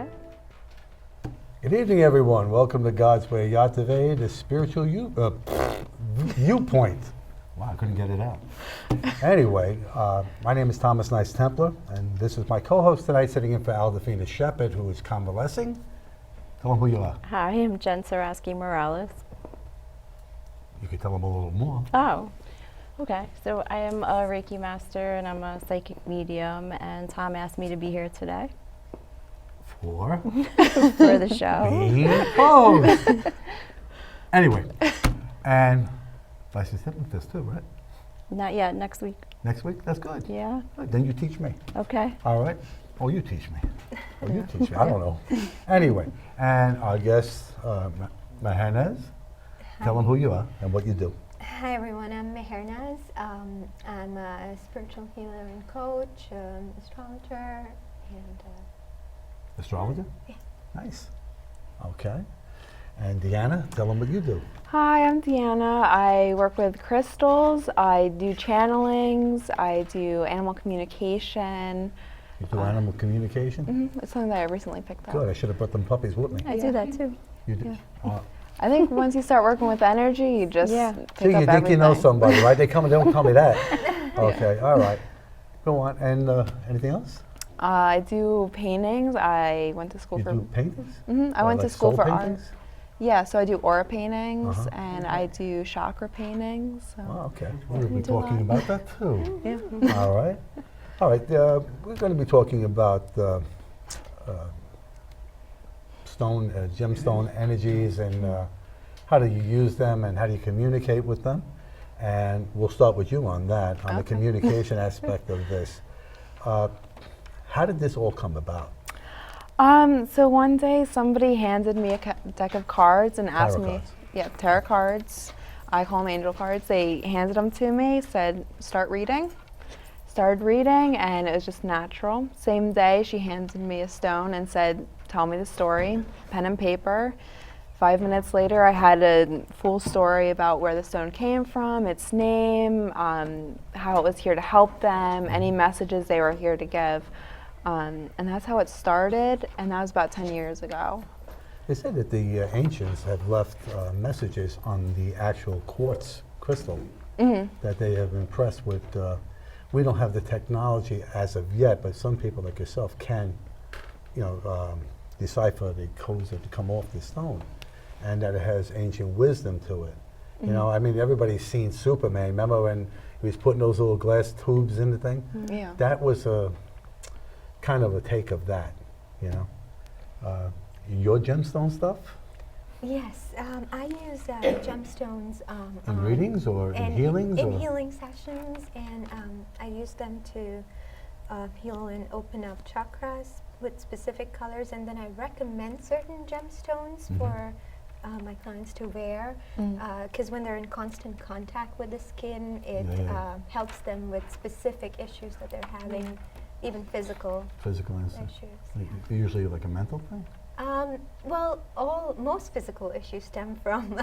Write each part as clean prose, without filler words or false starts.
Okay. Good evening, everyone. Welcome to God's Way YTVY, the spiritual viewpoint. Wow, I couldn't get it out. Anyway, my name is Thomas Knights Templar, and this is my co-host tonight, sitting in for Aldefina Shepherd, who is convalescing. Tell them who you are. Hi, I'm Sarasky Morales. You could tell them a little more. Oh, okay. So I am a Reiki master, and I'm a psychic medium, and Tom asked me to be here today For for the show. being opposed. Anyway, and licensed hypnotist too, right? Not yet, next week. Next week? That's good. Yeah, Good. Then you teach me. okay. All right. Oh, you teach me. Oh, you teach me. I don't know. Anyway, and our guest, Mehernaz. Tell them who you are and what you do. Hi everyone, I'm Mehernaz. I'm a spiritual healer and coach, astrologer, and Astrologer? Yeah. Nice. Okay. And Deanna, tell them what you do. Hi, I'm Deanna. I work with crystals. I do channelings. I do animal communication. You do animal communication? It's something that I recently picked up. Good. I should have brought them puppies with me. I do that too. You do? Yeah. I think once you start working with energy, you just Yeah. pick See, up you think you know everything. somebody, right? They come and don't tell me that. Okay. All right. Go on. And anything else? I do paintings. I went to school You for. do paintings? I went to Like school soul for paintings? art. Yeah, so I do aura paintings Uh-huh. and I do chakra paintings. So. Oh, okay. We're going to be do a lot. talking about that too. Yeah. All right. All right. We're going to be talking about gemstone energies and how do you use them and how do you communicate with them. And we'll start with you on that, on the Okay. communication aspect of this. How did this all come about? So one day somebody handed me a deck of cards and asked Tarot me, cards. yeah, tarot cards. I call them angel cards. They handed them to me, said, start reading. Started reading and it was just natural. Same day she handed me a stone and said, tell me the story, pen and paper. 5 minutes later I had a full story about where the stone came from, its name, how it was here to help them, any messages they were here to give. And that's how it started, and that was about 10 years ago. They said that the ancients have left messages on the actual quartz crystal that they have impressed with. We don't have the technology as of yet, but some people like yourself can, decipher the codes that come off the stone, and that it has ancient wisdom to it. You know, I mean, everybody's seen Superman. Remember when he was putting those little glass tubes in the thing? Yeah. That was a kind of a take of that, you know. Your gemstone stuff? yes, I use gemstones In readings or in healings? In or? healing sessions, and I use them to heal and open up chakras with specific colors, and then I recommend certain gemstones for my clients to wear, because when they're in constant contact with the skin, it helps them with specific issues that they're having, even physical Physical instance. issues. Usually like a mental thing? Well, most physical issues stem from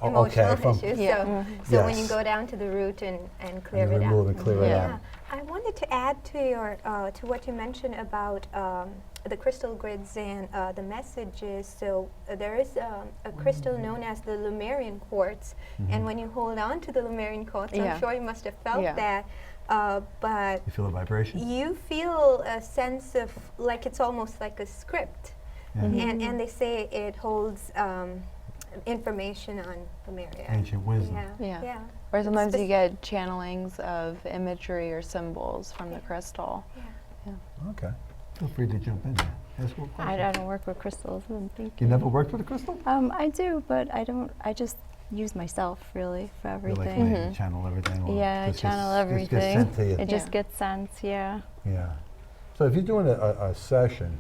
Oh, okay, emotional from- issues. Yeah. So when you Yes. go down to the root and clear And it remove out. and clear it Yeah. out. I wanted to add to your to what you mentioned about the crystal grids and the messages. So there is a crystal known as the Lemurian quartz, and when you hold on to the Lemurian quartz, Yeah. I'm sure you must have felt Yeah. that. But You feel the vibration? you feel a sense of like it's almost like a script. Yeah. And they say it holds information on Lemuria. Ancient wisdom. Yeah. Or sometimes you get channelings of imagery or symbols from the crystal. Okay. Feel free to jump in there. Ask what I question. don't work with crystals. Thank You you. never worked with a crystal? I do, but I don't. I just use myself really for You everything. like me, channel everything? Or Yeah, I just channel gets everything. sent to you? It just Yeah. gets sent. Yeah. Yeah. So if you're doing a session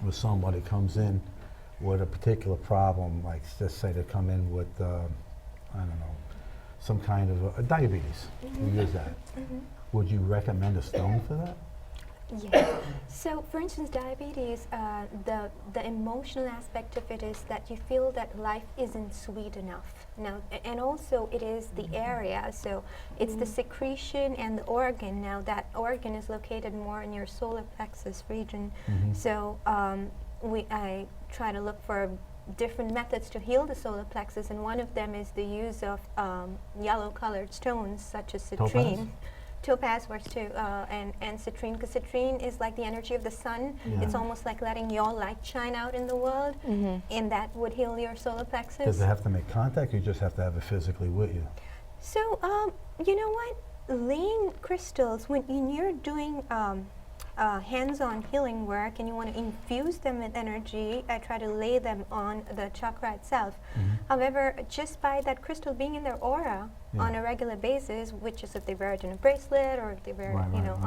with somebody comes in with a particular problem, like just say they come in with, I don't know, some kind of diabetes, we use that. Would you recommend a stone for that? Yeah. So, for instance, diabetes, the emotional aspect of it is that you feel that life isn't sweet enough. Now, and also it is the area. So, it's the secretion and the organ. Now, that organ is located more in your solar plexus region. So, I try to look for different methods to heal the solar plexus, and one of them is the use of yellow-colored stones such as citrine. Topaz works too, and citrine, because citrine is like the energy of the sun. It's almost like letting your light shine out in the world, and that would heal your solar plexus. Does it have to make contact, or you just have to have it physically with you? So, you know what? Laying crystals, when you're doing hands-on healing work and you want to infuse them with energy, I try to lay them on the chakra itself. However, just by that crystal being in their aura on a regular basis, which is if they wear it in a bracelet or if they wear it, you know,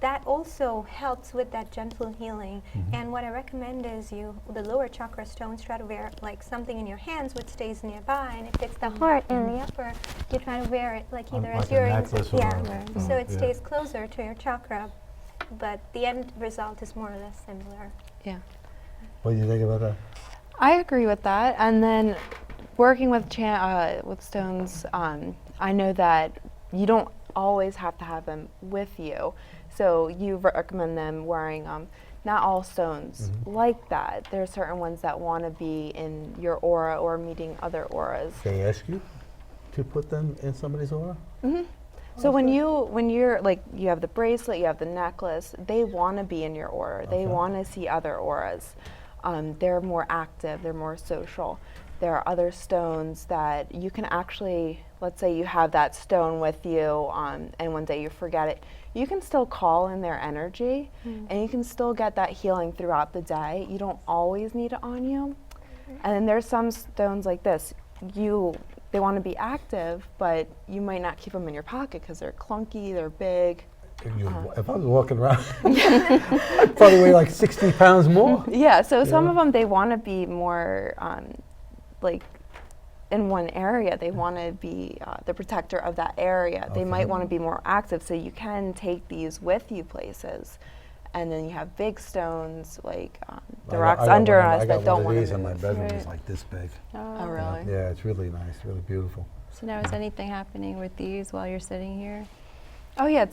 that also helps with that gentle healing. And what I recommend is the lower chakra stones, try to wear like something in your hands which stays nearby, and if it's the heart and the upper, you try to wear it like either like as a your necklace or so it stays closer to your chakra. But the end result is more or less similar. Yeah. What do you think about that? I agree with that. And then working with stones, I know that you don't always have to have them with you. So you recommend them wearing, not all stones like that. There are certain ones that want to be in your aura or meeting other auras. They ask you to put them in somebody's aura? So when you're like, you have the bracelet, you have the necklace, they want to be in your aura. They want to see other auras. They're more active, they're more social. There are other stones that you can actually, let's say you have that stone with you and one day you forget it, you can still call in their energy and you can still get that healing throughout the day. You don't always need it on you. And then there's some stones like this. They want to be active, but you might not keep them in your pocket because they're clunky, they're big. If I was walking around, I'd probably weigh like 60 pounds more. Yeah, so some of them, they want to be more like in one area. They want to be the protector of that area. They might want to be more active, so you can take these with you places. And then you have big stones like the rocks under us that don't want to move. I got one of these in my bedroom. It's like this big. Oh, really? Yeah, it's really nice, really beautiful. So now is anything happening with these while you're sitting here? Oh yeah,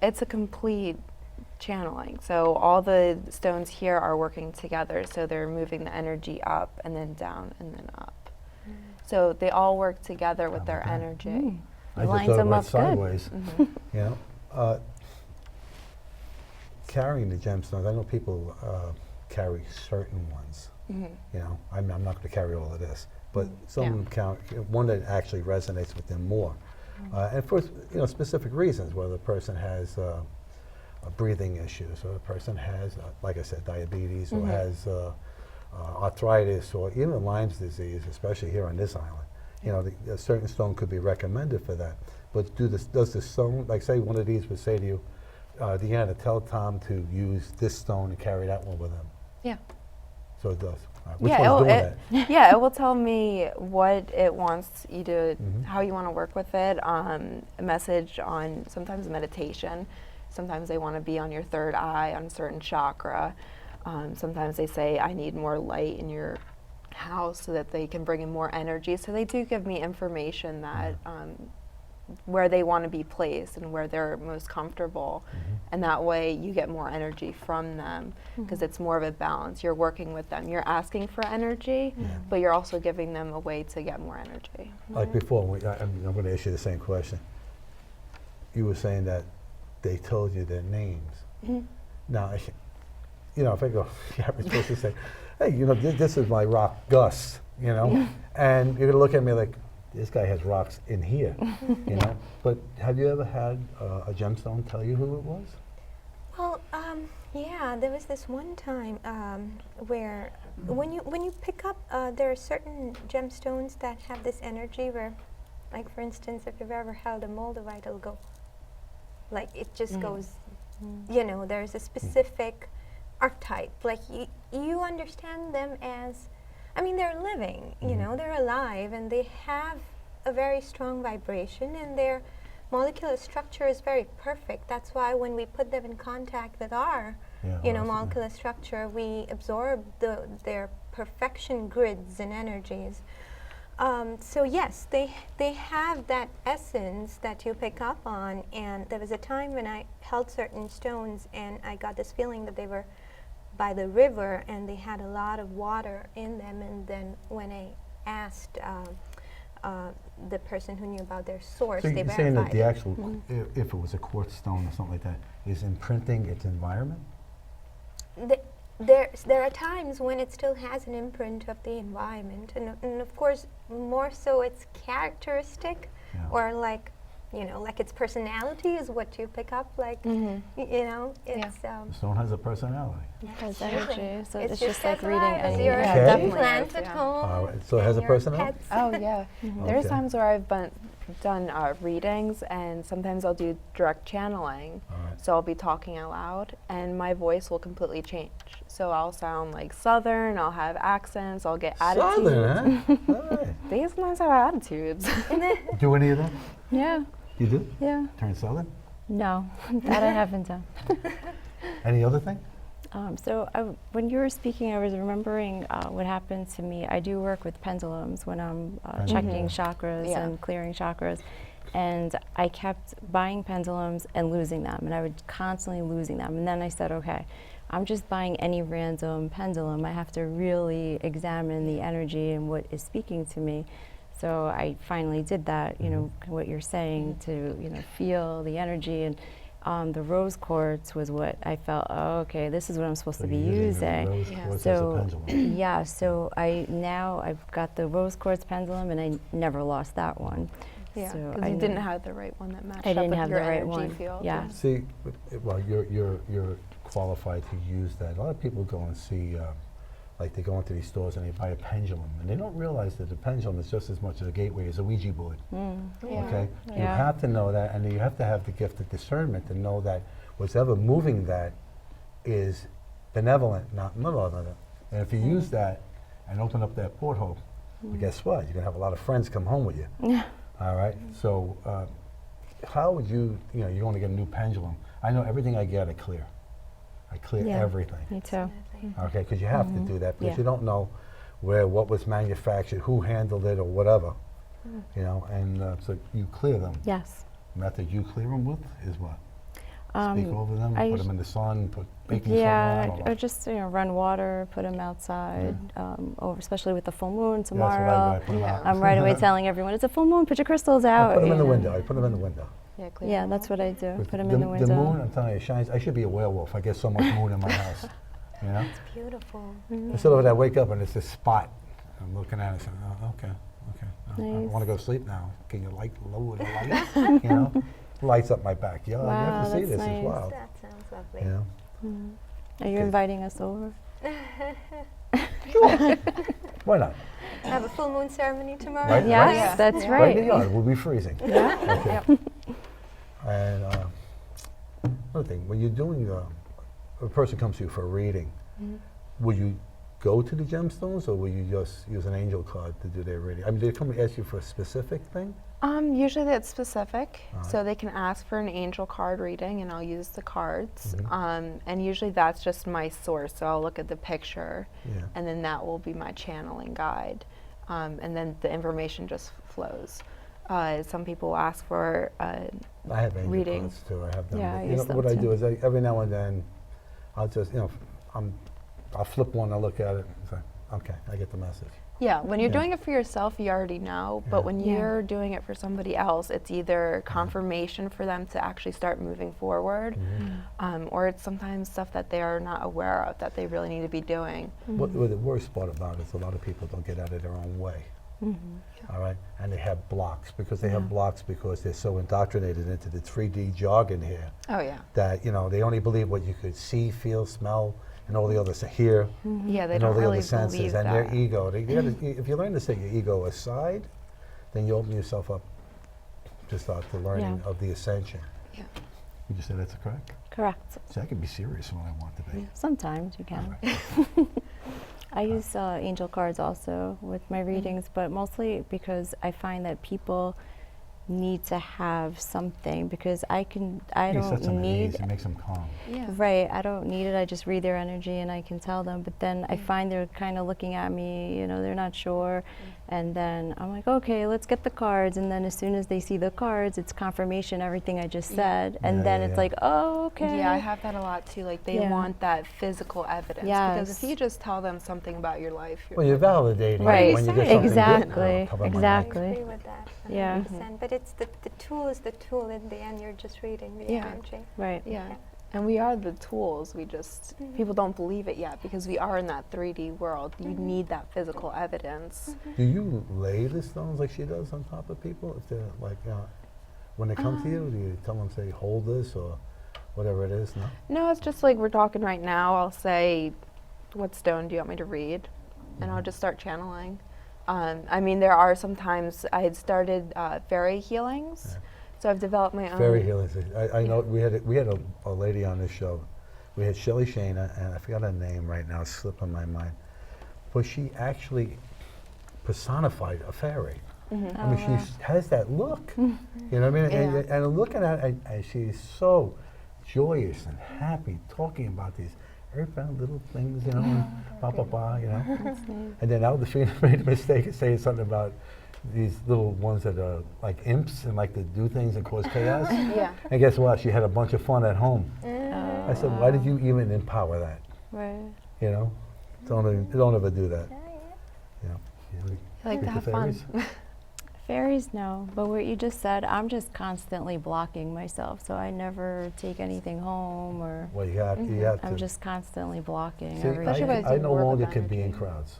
it's a complete channeling. So all the stones here are working together. So they're moving the energy up and then down and then up. So they all work together with their energy. I just Lines thought it them went up good. sideways. You know, carrying the gemstones. I know people carry certain ones. You know, I'm not going to carry all of this, but some count one that actually resonates with them more, and for specific reasons. Whether the person has breathing issues, or the person has, like I said, diabetes, or has arthritis, or even Lyme's disease, especially here on this island. You know, a certain stone could be recommended for that. But does the stone, like say one of these would say to you, Deanna, tell Tom to use this stone and carry that one with him. Yeah. So it does. Which one's doing that? Yeah, it will tell me what it wants you to, how you want to work with it. A message on sometimes meditation. Sometimes they want to be on your third eye, on a certain chakra. Sometimes they say, I need more light in your house so that they can bring in more energy. So they do give me information that where they want to be placed and where they're most comfortable. And that way you get more energy from them because it's more of a balance. You're working with them. You're asking for energy, but you're also giving them a way to get more energy. Like before, I'm going to ask you the same question. You were saying that they told you their names. Now, if I go, I'm supposed to say, hey, this is my rock, Gus, and you're going to look at me like, this guy has rocks in here, But have you ever had a gemstone tell you who it was? Well, yeah, there was this one time where when you pick up, there are certain gemstones that have this energy where, like for instance, if you've ever held a moldavite, it'll go, like it just goes, there's a specific archetype. Like you understand them as, they're living, they're alive, and they have a very strong vibration, and they're molecular structure is very perfect. That's why when we put them in contact with our, molecular structure, we absorb their perfection grids and energies. So yes, they have that essence that you pick up on, and there was a time when I held certain stones and I got this feeling that they were by the river and they had a lot of water in them, and then when I asked the person who knew about their source, So they you're saying that verified the it. actual, if it was a quartz stone or something like that, is imprinting its environment? There are times when it still has an imprint of the environment, and of course, more so its characteristic, Yeah. or like its personality is what you pick up. Like, it's The stone has a personality. It has Absolutely. energy, so It's it's just like as reading alive as any. your Yeah, Okay. definitely plant is, at yeah. home. All right, so it has and a your personality? pets. Oh yeah. There's Okay. times where I've done readings, and sometimes I'll do direct channeling. All right. So I'll be talking out loud, and my voice will completely change. So I'll sound like Southern. I'll have accents. I'll get attitudes. Southern, huh? All right. They sometimes have attitudes. Do any of that? Yeah, You do? yeah. Turn Southern? No, that I haven't done. Any other thing? When you were speaking, I was remembering what happened to me. I do work with pendulums when I'm checking chakras Yeah. and clearing chakras. And I kept buying pendulums and losing them. And I would constantly losing them. And then I said, okay, I'm just buying any random pendulum. I have to really examine the energy and what is speaking to me. So I finally did that, what you're saying, to, feel the energy. And the rose quartz was what I felt, oh, okay, this is what I'm supposed to be you're using. Rose Yeah. quartz as a So, pendulum. yeah, so I've got the rose quartz pendulum, and I never lost that one. Yeah, So because I you know- didn't have the right one that matched I up didn't with have your the right energy one. field. Yeah. See, well, you're qualified to use that. A lot of people go and see, like they go into these stores and they buy a pendulum, and they don't realize that the pendulum is just as much of a gateway as a Ouija board. Yeah. Okay, you Yeah. have to know that, and you have to have the gift of discernment to know that whatever moving that is benevolent, not malevolent. And if you use that and open up that porthole, well, guess what? You're gonna have a lot of friends come home with you. All right. So, how would you you want to get a new pendulum? I know everything I get, I clear. I clear Yeah. everything. Me too. Okay, because you have to do that because Yeah. you don't know what was manufactured, who handled it, or whatever. And so you clear them. Yes. Method you clear them with is what? Um, Speak over them, I put us- them in the sun, put baking Yeah, soda on. or just run water, put them outside, over, especially with the full moon Yeah, that's what I do. tomorrow. I put 'em Yeah. out. I'm right away telling everyone, it's a full moon, put your crystals out. I put them in the you know. window. I put them in the window. Yeah, clear Yeah, them that's out. what I do. With Put them in the window. The moon, I'm telling you, shines. I should be a werewolf. I get so much moon in my house. Beautiful. Instead of it, I wake up and it's this spot. I'm looking at it and saying, oh, okay. I Nice. want to go to sleep now. Can you lower the light? Lights up my backyard. You Wow, have to see that's this. nice. It's wild. That sounds lovely. Are you Okay. inviting us over? Why not? Have a full moon ceremony tomorrow. Right? Yes, Yeah. that's Yeah. right. Right in the yard. We'll be freezing. Yeah. Okay. And another thing, when you're doing, a person comes to you for a reading, will you go to the gemstones, or will you just use an angel card to do their reading? I mean, do they come and ask you for a specific thing? Usually that's specific, Alright. so they can ask for an angel card reading, and I'll use the cards. Mm-hmm. And usually that's just my source, so I'll look at the picture, Yeah. and then that will be my channeling guide, and then the information just flows. Some people ask for I have angel reading. cards too. I have them. Yeah, but I you use know, them what I too. do is every now and then, I'll just, I'll flip one, I'll look at it, and say, okay, I get the message. Yeah, when you're Yeah. doing it for yourself, you already know. Yeah. But when Yeah. you're doing it for somebody else, it's either confirmation for them to actually start moving forward, or it's sometimes stuff that they are not aware of that they really need to be doing. What the worst part about it is a lot of people don't get out of their own way. All right, and they have blocks because they're so indoctrinated into the 3D jargon here Oh yeah. that they only believe what you could see, feel, smell, and all the others hear, Yeah, they and all don't the really other senses, believe and that. their ego. If you learn to set your ego aside, then you open yourself up to start the learning Yeah. of the ascension. Yeah. Would you say that's correct? Correct. See, I can be serious when I want to be. Sometimes you can. I use angel cards also with my readings, but mostly because I find that people need to have something because I You set don't them at need ease, it makes them calm. Yeah. right. I don't need it. I just read their energy and I can tell them. But then I find they're kind of looking at me. You know, they're not sure. And then I'm like, okay, let's get the cards. And then as soon as they see the cards, it's confirmation everything I just said. And Yeah, then yeah, it's yeah. like, oh, okay. Yeah, I have that a lot too. Like they Yeah. want that physical evidence because if Yes. you just tell them something about your life, Well, you're validating Right. it when you get something Exactly. good. Cover my Exactly. I agree with that. Yeah. 100%. But it's the tool is the tool. In the end, you're just reading the Yeah. energy. Right. Yeah. And we are the tools. We just people don't believe it yet because we are in that 3D world. You need that physical evidence. Do you lay the stones like she does on top of people? If they're like, when they come to you, do you tell them, say, hold this or whatever it is? No? No, it's just like we're talking right now. I'll say, what stone do you want me to read? And I'll just start channeling. I mean, there are sometimes I had started fairy healings. Yeah. So I've developed my own. Fairy healing. I know we had a lady on this show. We had Shelly Shana, and I forgot her name right now, it's slipping my mind. But she actually personified a fairy. I mean, she has that look. You know what I mean? Yeah. And looking at it, and she's so joyous and happy talking about these earthbound little things, you know, and blah, blah, blah, you know. And then Aldefina made a mistake of saying something about these little ones that are like imps and like to do things and cause chaos. Yeah. And guess what? She had a bunch of fun at home. I said, why did you even empower that? Right. You know? Don't ever do that. You know? You I like to speak have fun. fairies? Fairies, no. But what you just said, I'm just constantly blocking myself. So I never take anything home or Well, you have to. I'm just constantly blocking See, everything. Especially when I it's no work longer with can be in energy. crowds.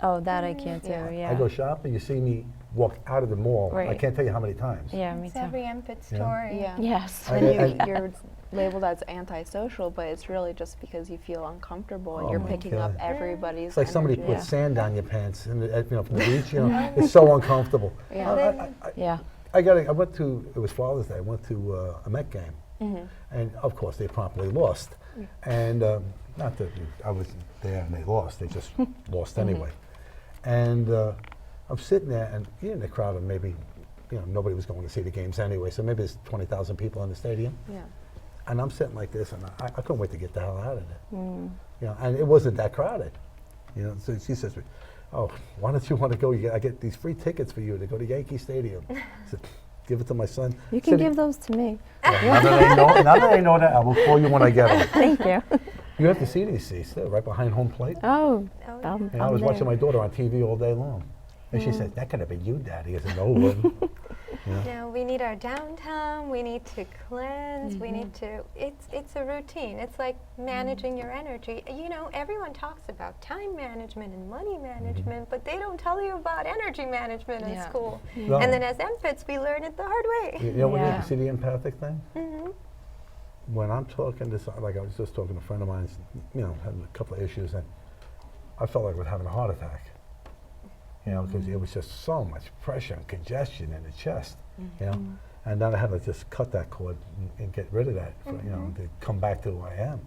Oh, that I can't do, Yeah. yeah. I go shopping, you see me walk out of the mall. I Right. can't tell you how many times. Yeah, me It's too. every empathy You know? story. Yeah. Yes. And you're labeled as antisocial, but it's really just because you feel uncomfortable and Oh you're my picking up God. everybody's It's like somebody energy. put sand on your pants, and you know, from the beach. You know, it's so uncomfortable. Yeah. Yeah. I went to. It was Father's Day. I went to a Met game, and of course they promptly lost. And not that I was there and they lost. They just lost anyway. And I'm sitting there, and you're in the crowd, and maybe, you know, nobody was going to see the games anyway. So maybe there's 20,000 people in the stadium. Yeah. And I'm sitting like this, and I couldn't wait to get the hell out of there. You know, and it wasn't that crowded. You know, so she says to me, "Oh, why don't you want to go? I get these free tickets for you to go to Yankee Stadium." I said, "Give it to my son." You can Said, give those to me. Now that they know that, I will call you when I get them. Thank you. You have to see these seats. They're right behind home plate. Oh, Oh, I'm, And I was there. watching my daughter on TV all day long. And she said, "That could have been you, Daddy." I said, "No, it wasn't." Now we need our downtime. We need to cleanse. We need to. It's a routine. It's like managing your energy. You know, everyone talks about time management and money management, but they don't tell you about energy management in Yeah. school. No. And then as empaths, we learn it the hard way. You know what? Yeah. You see the empathic thing? Mhm. When I'm talking to like I was just talking to a friend of mine, you know, had a couple of issues, and I felt like I was having a heart attack. You know, because it was just so much pressure and congestion in the chest. You know, and then I had to just cut that cord and get rid of that. For, you know, to come back to who I am.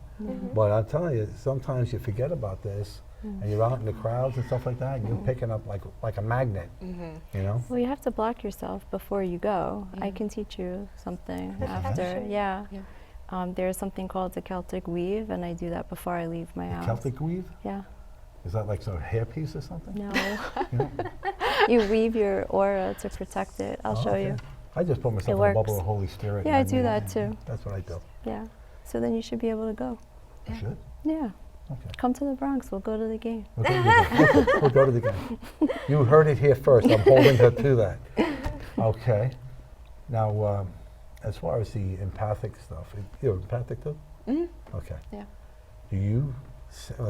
But I'm telling you, sometimes you forget about this, and you're out in the crowds and stuff like that, and you're picking up like a magnet. You know. Well, you have to block yourself before you go. I can teach you something after. Protection. Yeah. Yeah. There's something called the Celtic weave, and I do that before I leave my house. Celtic weave? Yeah. Is that like some hairpiece or something? No. You know? You weave your aura to protect it. I'll Oh, show okay. you. I just put myself in works. a bubble of Holy Spirit. Yeah, I and do that too. That's what I do. Yeah. So then you should be able to go. You should? Yeah. Okay. Come to the Bronx. We'll go to the game. We'll go to the game. Okay, we'll go to the game. You heard it here first. I'm holding her to that. Okay. Now, as far as the empathic stuff, you're empathic too? Okay. Yeah. Do you,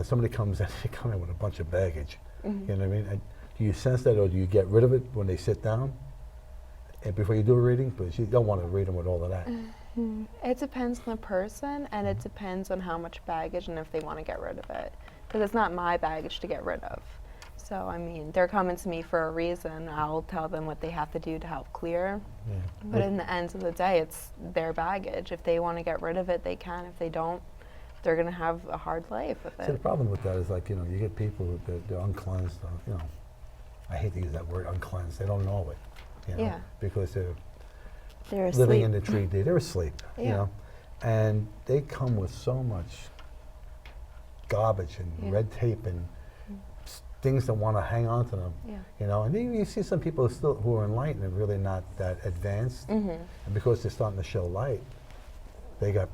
somebody comes in, they come in with a bunch of baggage, you know what I mean? And do you sense that, or do you get rid of it when they sit down and before you do a reading? Because you don't want to read them with all of that. It depends on the person, and it depends on how much baggage and if they want to get rid of it. Because it's not my baggage to get rid of. So, I mean, they're coming to me for a reason. I'll tell them what they have to do to help clear. Yeah. But in the end of the day, it's their baggage. If they want to get rid of it, they can. If they don't, they're going to have a hard life with See, the it. problem with that is, like, you know, you get people who they're uncleansed, you know, I hate to use that word, uncleansed, they don't know it, you know, Yeah. because They're living asleep. in the tree. They're asleep, you Yeah. know, and they come with so much garbage and Yeah. red tape and things that want to hang on to them, Yeah. you know. And then you see some people who are enlightened and really not that advanced, and because they're starting to show light, they got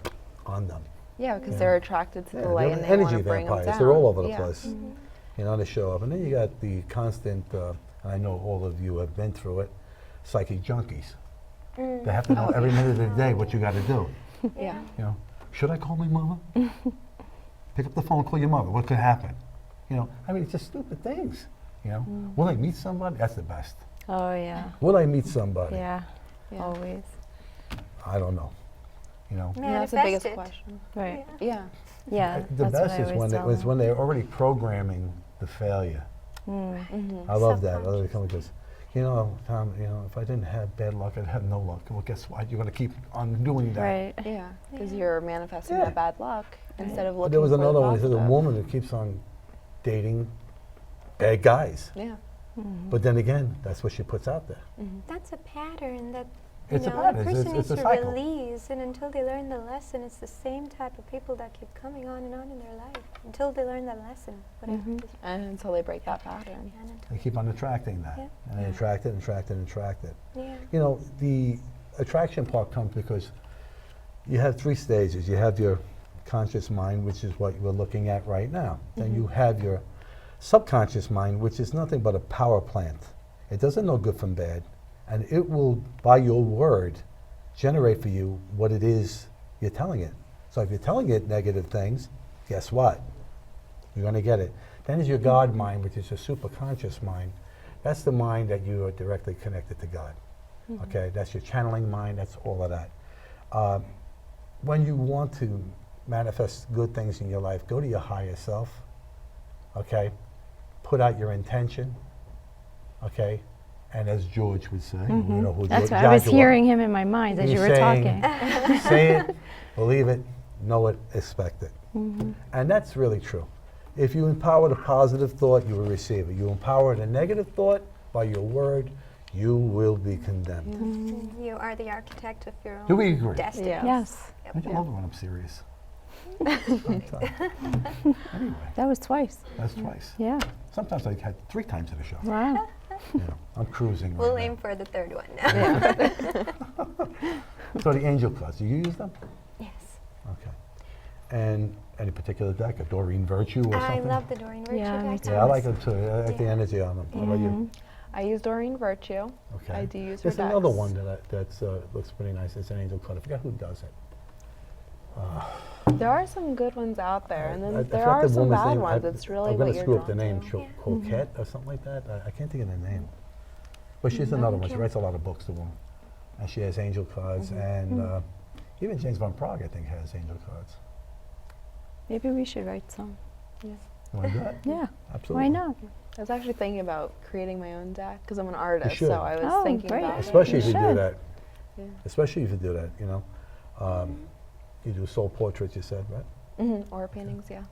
on them. Yeah, because Yeah. they're attracted to Yeah, the light they're and they want energy to bring them vampires. down. They're all over the Yeah. place. You know, they show up. And then you got the constant, and I know all of you have been through it, psychic junkies. They have to know every minute of the day what you got to do. Yeah. You know, should I call my mother? Pick up the phone, call your mother. What could happen? You know, I mean, it's just stupid things. You know, will I meet somebody? That's the best. Oh, yeah. Will I meet somebody? Yeah. Yeah. Always. I don't know. You know, Yeah, that's the biggest Manifest it. question. Right. Yeah. Yeah. the that's what best I is always when tell it's them. when they're already programming the failure. Mm. I love that. I love it coming because, you know, Tom, you know, if I didn't have bad luck, I'd have no luck. Well, guess what? You're going to keep on doing that. Right. Yeah, because you're manifesting Yeah. that bad luck instead of But looking there was for the another one. He said a positive. woman who keeps on dating bad guys. Yeah. But then again, that's what she puts out there. That's a pattern that It's a a pattern. person It's needs a to cycle. release, and until they learn the lesson, it's the same type of people that keep coming on and on in their life until they learn the lesson. Whatever it is. And until they break that pattern. And until- They keep on attracting that. Yeah. And they attract it, and attract it, and attract it. Yeah. You know, the attraction part comes because you have 3 stages. You have your conscious mind, which is what we're looking at right now. Then you have your subconscious mind, which is nothing but a power plant. It doesn't know good from bad, and it will, by your word, generate for you what it is you're telling it. So if you're telling it negative things, guess what? You're going to get it. Then there's your God mind, which is your superconscious mind. That's the mind that you are directly connected to God. Okay, that's your channeling mind. That's all of that. When you want to manifest good things in your life, go to your higher self. Okay, put out your intention. Okay, and as George would say, you know who That's George why I was Jaguar- hearing him in my mind as He's you were saying, talking. Say it, believe it, know it, expect it. And that's really true. If you empower the positive thought, you will receive it. You empower the negative thought by your word, you will be condemned. You are the architect of your own Do we agree? destiny. Yeah. Yes. I love it when I'm serious. Anyway, That was twice. that's twice. Yeah. Sometimes I had 3 times in a show. Wow. You know, I'm cruising We'll right aim for the third one now. now. So the angel cards, do you use them? Yes. Okay. And any particular deck, a Doreen Virtue or I something? love the Doreen Virtue Yeah, me deck. too. Yeah, I like them too. I like the Yeah. energy on them. How about you? I use Doreen Virtue. Okay. I do use her There's another decks. one that looks pretty nice. It's an angel card. I forgot who does it. There are some good ones out there, and I then there forgot are the some woman's bad name. ones. It's really I'm what going to you're screw up the drawn name, to. Coquette or something like that. I can't think of the name. But she's another one. She Okay. writes a lot of books, the woman. And she has angel cards. And even James Van Prague, I think, has angel cards. Maybe we should write some. You want to do that? Yeah. Absolutely. Why not? I was actually thinking about creating my own deck because I'm an artist, should. so I was Oh, thinking great. about Especially You if you do should. that. Yeah. Especially if you do that, you know. You do soul portraits, you said, right? Or paintings. Yeah.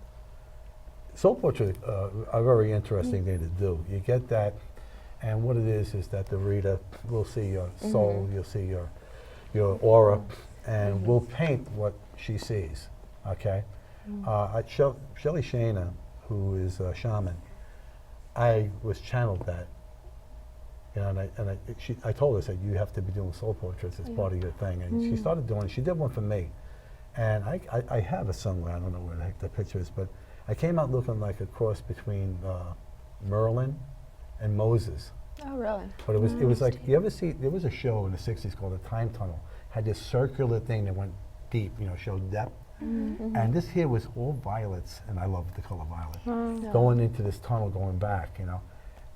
Soul portraits are a very interesting thing to do. You get that, and what it is that the reader will see your soul, you'll see your aura, and will paint what she sees. Okay. Shelley Shana, who is a shaman, I was channeled that. You know, I told her, I said, you have to be doing soul portraits as part of your thing, and she started doing it. She did one for me, and I have it somewhere. I don't know where the heck the picture is, but I came out looking like a cross between Merlin and Moses. Oh, really? But it was like, you ever see, there was a show in the 60s called The Time Tunnel, had this circular thing that went deep, you know, showed depth. And this here was all violets, and I love the color violet, going into this tunnel, going back, you know.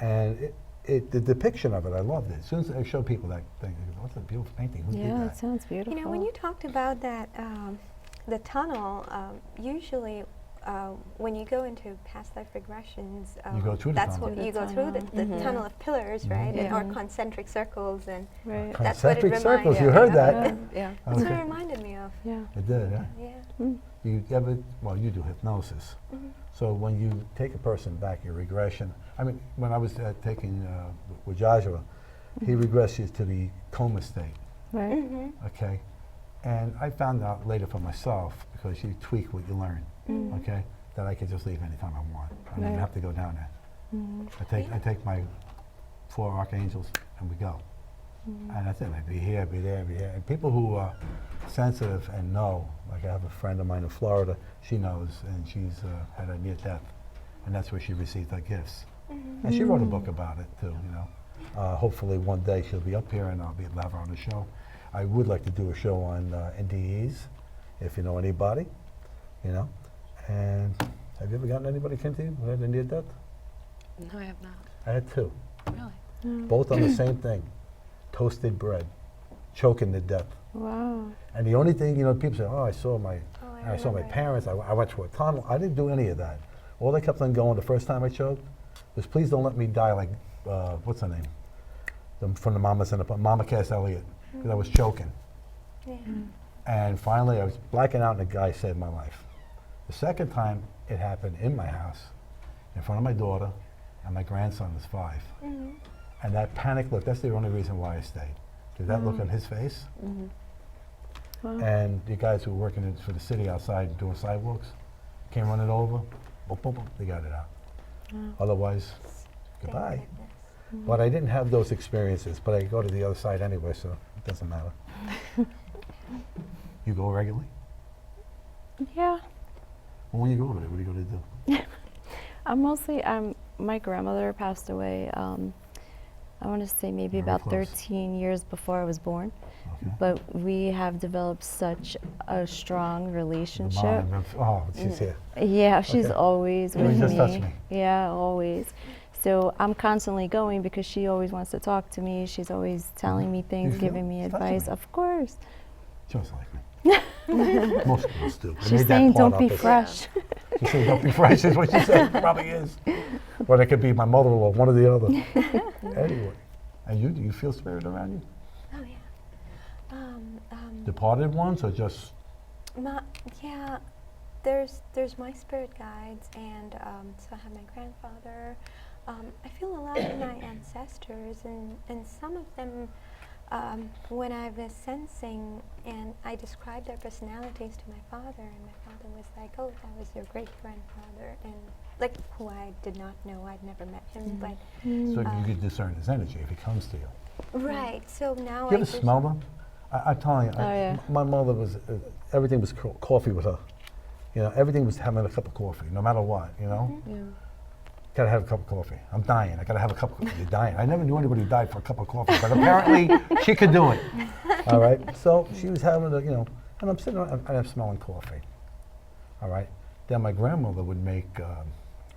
And the depiction of it, I loved it. As soon as I show people that thing, they go, what's a beautiful painting? Who did Yeah, that? it sounds beautiful. You know, when you talked about that, the tunnel, usually when you go into past life regressions, You go through the that's tunnel. what The you go through, the tunnel. tunnel of pillars, right? Yeah. Or concentric circles, and Right. that's what it Concentric circles, reminded you me heard of. that. Yeah. That's what it Okay. reminded me of. Yeah. It did, yeah. Yeah. You ever, well, you do hypnosis. So when you take a person back, your regression, I mean, when I was taking with Joshua, he regressed you to the coma state. Right. Mm-hmm. okay? And I found out later for myself, because you tweak what you learn, okay, that I could just leave anytime I want. I don't even Right. have to go down there. Mm-hmm. I take my 4 archangels and we go. And that's it. I'd be here, be there, be here. And people who are sensitive and know, like I have a friend of mine in Florida, she knows, and she's had a near death, and that's where she received her gifts. And she wrote a book about it too, you know. Hopefully one day she'll be up here and I'll be able to have her on the show. I would like to do a show on NDEs, if you know anybody, you know. And have you ever gotten anybody came to you who had a near death? No, I have not. I had 2, Really? both on the same thing, toasted bread, choking to death. Wow. And the only thing, you know, people say, oh, I saw my remember. parents, I went through a tunnel. I didn't do any of that. All they kept on going the first time I choked was, please don't let me die like, what's her name? From the Mamas and the Mama Cass Elliott, because I was choking. Yeah. And finally I was blacking out and the guy saved my life. The second time it happened in my house, in front of my daughter, and my grandson was 5. Mm-hmm. And that panic look, that's the only reason why I stayed. Because that look on his face, Wow. and the guys who were working for the city outside doing sidewalks came running over, boom, boom, boom, they got it out. Otherwise, Thank goodbye. goodness. But I didn't have those experiences, but I go to the other side anyway, so it doesn't matter. You go regularly? Yeah. Well, when you go over there, what are you going to do? I'm mostly, my grandmother passed away, I want to say maybe Very about close. 13 years before I was born. Okay. But we have developed such a strong The relationship. bond of, oh, she's here. Yeah, she's Okay. always You with just me. touched me. Yeah, always. So I'm constly going because she always wants to talk to me. She's always telling me things, feel giving me it? Touching advice. me? Of course. Just like me. Most girls do. I She's made that saying, part don't be up as- fresh. She's saying, don't be fresh, is what she said. Probably is. Or it could be my mother-in-law, one or the other. Anyway. And you, do you feel spirit around you? Oh yeah. Departed ones or just, Yeah, there's my spirit guides, and so I have my grandfather. I feel a lot of my ancestors, and some of them, when I was sensing and I described their personalities to my father, and my father was like, "Oh, that was your great grandfather," and like who I did not know, I'd never met him, but so you could discern his energy if he comes to you. right. So now You I ever just smell them? I'm telling you, Oh, yeah. my mother was, everything was coffee with her. You know, everything was having a cup of coffee, no matter what, you know? Yeah. Gotta have a cup of coffee. I'm dying, I gotta have a cup of coffee. You're dying. I never knew anybody who died for a cup of coffee, but apparently she could do it. All right, so she was having a, you know, and I'm sitting around, and I'm smelling coffee. All right, then my grandmother would make,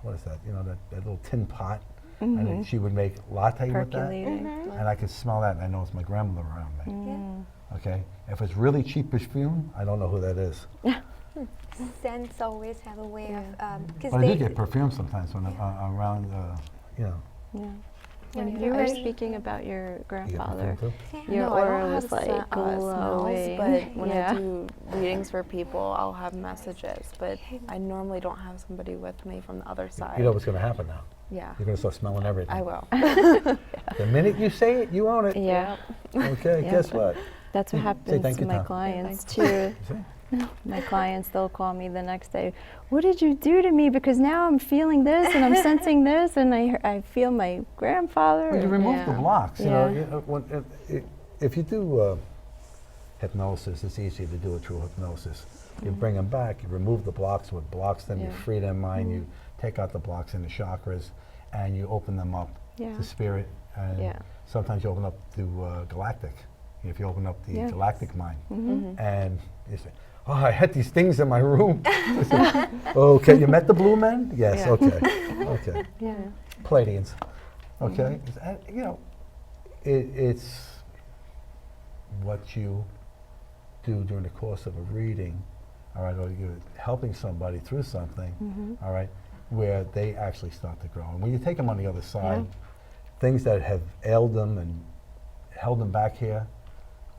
what is that, you know, that little tin pot, and then she would make latte with that. Percolating. And I could smell that, and I know it's my grandmother around me. yeah. Okay, if it's really cheap perfume, I don't know who that is. Scents always have a way of because But I they do get perfume sometimes when I'm around, you know. Yeah. Yeah, When yeah. you were I- speaking about your You get grandfather, perfume too? your no, I aura don't was have like smells, glowing. but when Yeah. I do readings for people, I'll have messages. But I normally don't have somebody with me from the other side. You know what's going to happen now. Yeah, You're going to start smelling everything. I will. The minute you say it, you own it. Yeah. Okay, Yeah. guess what? That's what Say happens thank to you, my Tom. clients thank too. You see? My clients, they'll call me the next day. What did you do to me? Because now I'm feeling this and I'm sensing this, and I feel my grandfather. Well, you and- remove the Yeah. blocks. You Yeah. know, if you do hypnosis, it's easy to do it through hypnosis. You bring them back, you remove the blocks. What blocks them, you Yeah. free their mind, you take out the blocks in the chakras, and you open them up Yeah. to spirit. And Yeah. sometimes you open up to galactic. If you open up the Yes. galactic mind, Mhm. and you say, "Oh, I had these things in my room." I say, "Okay, you met the blue men?" Yes. Yeah. Okay. Okay. Yeah. Palladians. Okay, and, you know, it's what you do during the course of a reading, all right, or you're helping somebody through something, all right, where they actually start to grow. And when you take them on the other side, things that have ailed them and held them back here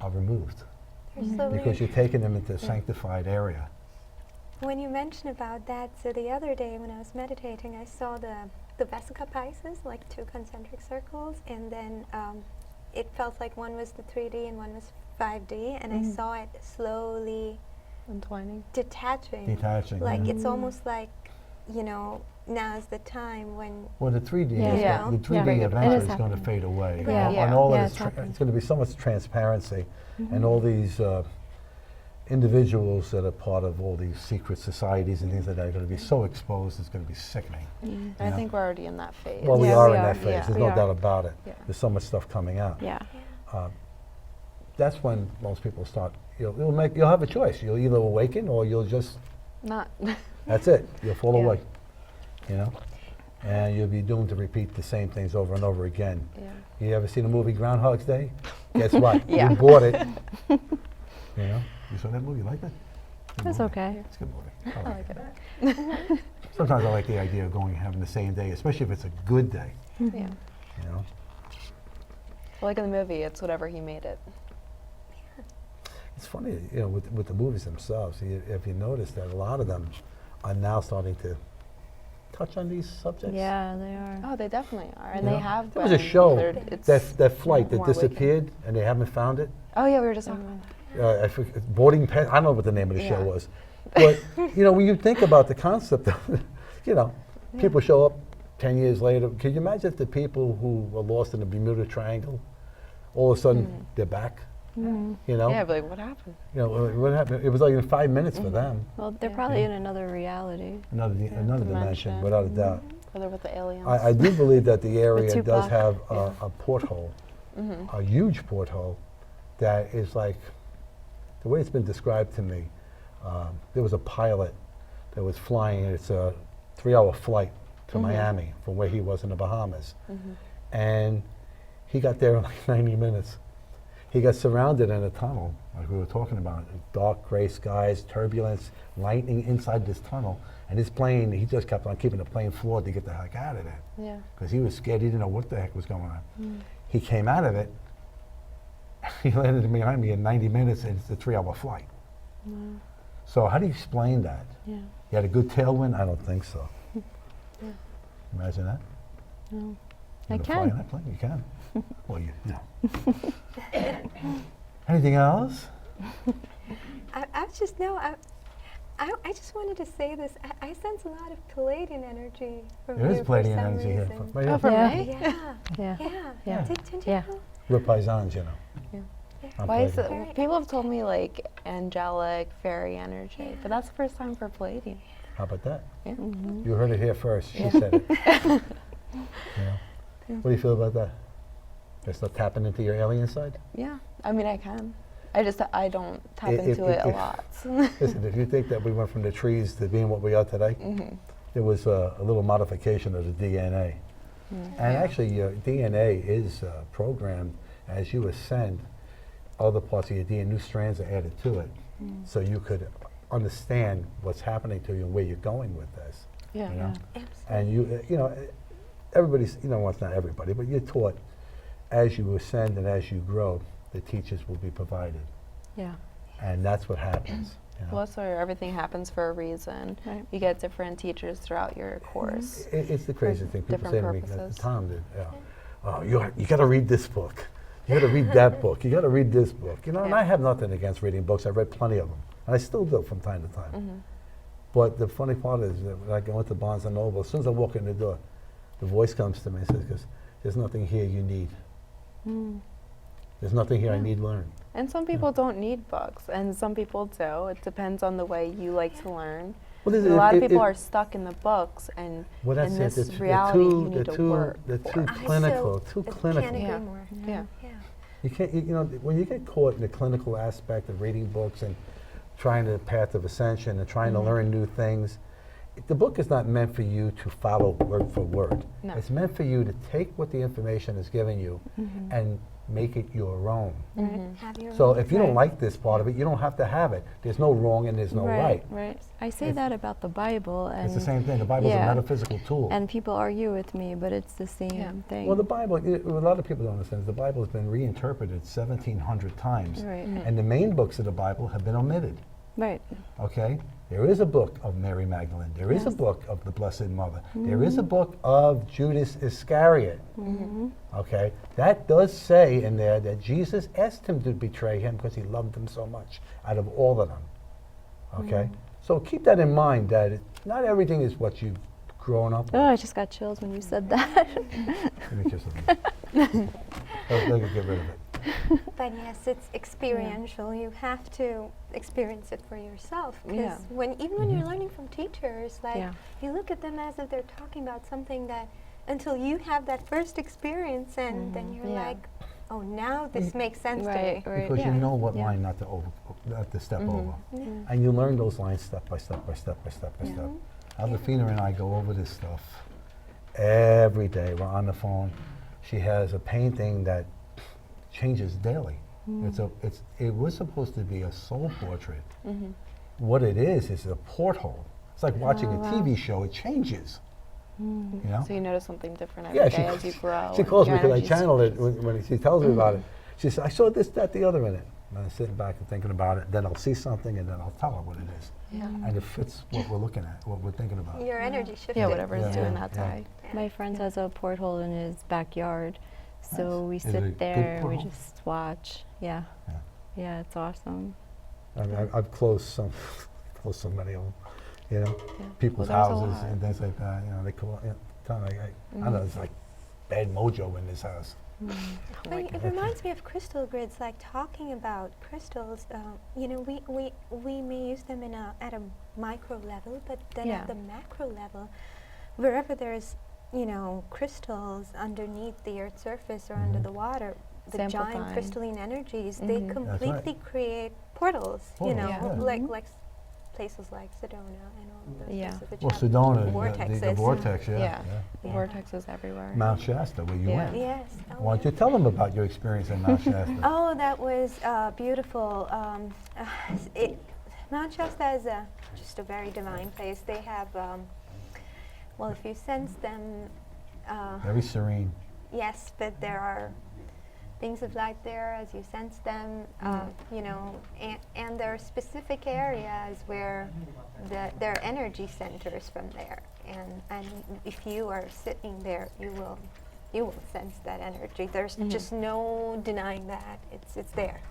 are removed They're slowly- because you're taking them into a sanctified area. When you mention about that, so the other day when I was meditating, I saw the Vesica Pisces, like 2 concentric circles, and then it felt like one was the 3D and one was 5D, and I saw it slowly Entwining. detaching. Yeah. It's almost like, now is the time when. Well, the 3D, Yeah. the 3D Yeah. It eventually is is going to happening. fade away. Yeah. And all Yeah, of it's this, happening. it's going to be so much transparency, and all these individuals that are part of all these secret societies and things like that are going to be so exposed, it's going to be sickening. I think we're already in that phase. Well, we Yeah, are we in are. that phase. Yeah. There's We no are. doubt about it. Yeah. There's so much stuff coming out. Yeah. That's when most people start. You'll have a choice. You'll either awaken or you'll just. Not. That's it. You'll fall Yeah. away. And you'll be doomed to repeat the same things over and over again. Yeah. You ever seen the movie Groundhog's Day? Guess what? Yeah. You bought it. You saw that movie? You like that? Good That's movie. okay. It's a good movie. I like it. Sometimes I like the idea of having the same day, especially if it's a good day. Yeah. Like in the movie, it's whatever he made it. It's funny, with the movies themselves. If you notice that a lot of them are now starting to touch on these subjects. Yeah, they are. Oh, they definitely are, and You they know? have. There was a been. show It's that flight that more awakened. disappeared and they haven't found it. Oh yeah, we were just talking about that. I forget, boarding pass. I don't know what the name of the show Yeah. was, but when you think about the concept of, people show up 10 years later. Can you imagine if the people who were lost in the Bermuda Triangle, all of a sudden they're back? Yeah, but like, what happened? What happened? It was like in 5 minutes for them. Well, they're Yeah. probably in another reality. Another dimension, Dimension. without a doubt. Whether with the aliens. I do believe that the area does Tupac. have a porthole, a huge porthole, that is like, the way it's been described to me, there was a pilot that was flying, it's a 3-hour flight to Miami from where he was in the Bahamas. And he got there in like 90 minutes. He got surrounded in a tunnel, like we were talking about, dark gray skies, turbulence, lightning inside this tunnel. And his plane, he just kept on keeping the plane floored to get the heck out of there. Yeah. Because he was scared, he didn't know what the heck was going on. He came out of it, he landed in Miami in 90 minutes, and it's a 3-hour flight. So how do you explain that? Yeah. You had a good tailwind? I don't think so. Imagine that. No. You I ever fly in can. that plane? You can. Well, Anything else? I just wanted to say this. I sense a lot of Palladian energy from There you is for Palladian some energy here. reason. Right Oh, here. from Yeah. me? Yeah, Yeah. yeah. Yeah. Didn't you Yeah. know? We're paisans, I'm Why is Palladian. it? People have told me like angelic, fairy energy, but that's the first time for Palladian. How about that? Yeah. You heard it here first. She said it. What do you feel about that? Just start tapping into your alien side? Yeah. I mean, I can. I don't tap If- into if- it a if- lot. Listen, if you think that we went from the trees to being what we are today, there was a little modification of the DNA. And actually, your DNA is programmed as you ascend. Other parts of your DNA, new strands are added to it, so you could understand what's happening to you and where you're going with this. Yeah. You know? Absolutely. And everybody's, well, it's not everybody, but you're taught as you ascend and as you grow, the teachers will be provided. Yeah. And that's what happens. Well, so everything happens for a reason. Right. You get different teachers throughout your course. It's the crazy thing. People say different to me, purposes. Tom, oh, you got to read this book. You got to read that book. You got to read this book. And Yeah. I have nothing against reading books. I've read plenty of them. And I still do from time to time. But the funny part is that when I go into Barnes & Noble, as soon as I walk in the door, the voice comes to me and says, "'Cause there's nothing here you need. There's nothing here I need learn." And some people don't need books, and some people do. It depends on the way you like to learn. Well, A lot of people are stuck in the books, and Well, that's in it. this The reality, two- you need the to two- work. the for two it. clinical, too Can't clinical. agree Yeah. more. Yeah. Yeah. You can't, when you get caught in the clinical aspect of reading books and trying the path of ascension and trying to learn new things, the book is not meant for you to follow word for word. No. It's meant for you to take what the information is giving you and make it your own. Have your So own. if you don't like this part of it, you don't have to have it. There's no wrong and there's no right. Right. I say It's- that about the Bible, and It's the same thing. The Bible's a yeah. metaphysical tool. and people argue with me, but it's the same Yeah. thing. Well, the Bible, a lot of people don't understand, the Bible has been reinterpreted 1,700 times. Right. And the main books of the Bible have been omitted. Right. Okay? There is a book of Mary Magdalene. There is a book of the Blessed Mother. There is a book of Judas Iscariot. Okay? That does say in there that Jesus asked him to betray him because he loved him so much out of all of them. Okay? So keep that in mind, that not everything is what you've grown up with. Oh, I just got chills when you said that. Let me kiss it. They'll get rid of it. But yes, it's experiential. You have to experience it for yourself. Because even when you're learning from teachers, like you look at them as if they're talking about something that until you have that first experience, and then you're like, oh, now this makes sense to me. Because you know what line not to step over. And you learn those lines step by step by step by step by step. Alvafina and I go over this stuff every day. We're on the phone. She has a painting that changes daily. It was supposed to be a soul portrait. What it is a porthole. It's like watching a TV show. It changes. You know? So you notice something different every day as you grow. She calls me because I channeled it when she tells me about it. She says, I saw this, that, the other in it. And I'm sitting back and thinking about it. Then I'll see something and then I'll tell her what it is. And it fits what we're looking at, what we're thinking about. Your energy shifted. Yeah, whatever it's doing that day. My friend has a porthole in his backyard, so we Is it a sit good there and we porthole? just watch. Yeah, it's awesome. I mean, I've closed so many of them, you know, people's Well, there's a houses lot. and things like that. You know, they call it. I don't know, it's like bad mojo in this house. But it reminds me of crystal grids, like talking about crystals. You know, we may use them at a micro level, but then at the macro level, wherever there's crystals underneath the Earth's surface or under the water, the giant Amplifying. crystalline energies, they completely create portals. Portals, like places like Sedona and all those places which Well, have Sedona, vortexes. the vortex, The vortexes everywhere. Mount Shasta, where you went. Yes. Why don't you tell them about your experience in Mount Shasta? Oh, that was beautiful. Mount Shasta is just a very divine place. They have, well, if you sense them, Very serene. yes, but there are things of light there as you sense them, and there are specific areas where there are energy centers from there, and if you are sitting there, you will sense that energy. There's just no denying that it's there,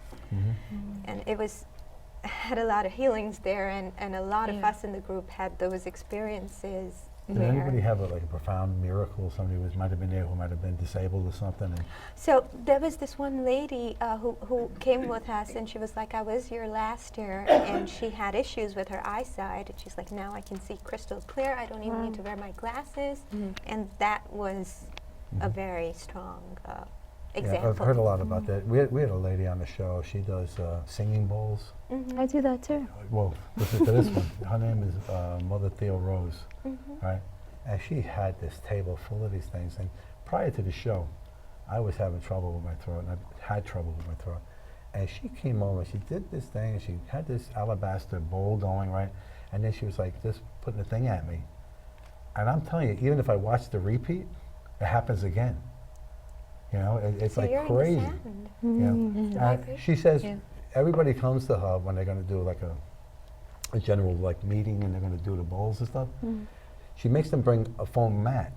and it was had a lot of healings there, and a lot of us in the group had those experiences. Did anybody have a profound miracle? Somebody might have been there who might have been disabled or something? And So there was this one lady who came with us, and she was like, I was here last year, and she had issues with her eyesight, and she's like, now I can see crystal clear. I don't even need to wear my glasses. And that was a very strong example. yeah, I've heard a lot about that. We had a lady on the show. She does singing bowls. I do that too. Well, listen to this one. Her name is Mother Theo Rose, right? And she had this table full of these things. And prior to the show, I was having trouble with my throat, and I had trouble with my throat. And she came over, she did this thing, and she had this alabaster bowl going, right? And then she was like, just putting the thing at me. And I'm telling you, even if I watch the repeat, it happens again. You know, it's So like you're crazy. in the You know? The vibration? She says everybody comes to her when they're going to do like a general meeting, and they're going to do the bowls and stuff. She makes them bring a foam mat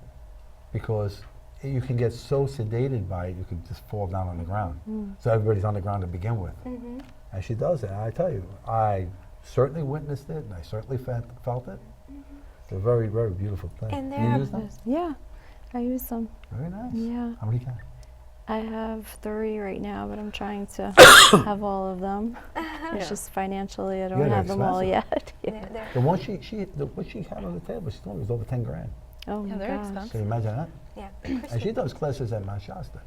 because you can get so sedated by it, you could just fall down on the ground. So everybody's on the ground to begin with. And she does it. And I tell you, I certainly witnessed it, and I certainly felt it. It's a very, very beautiful thing. And there you are use them? Yeah, I use them. Very nice. Yeah. How many can? I have 3 right now, but I'm trying to have all of them. It's just financially, I don't Yeah, they're have them all expensive. yet. They're The one what she had on the table, she told me was over 10 grand. Oh my they're gosh. expensive. Can you imagine that? yeah, And she does classes at Mount Shasta.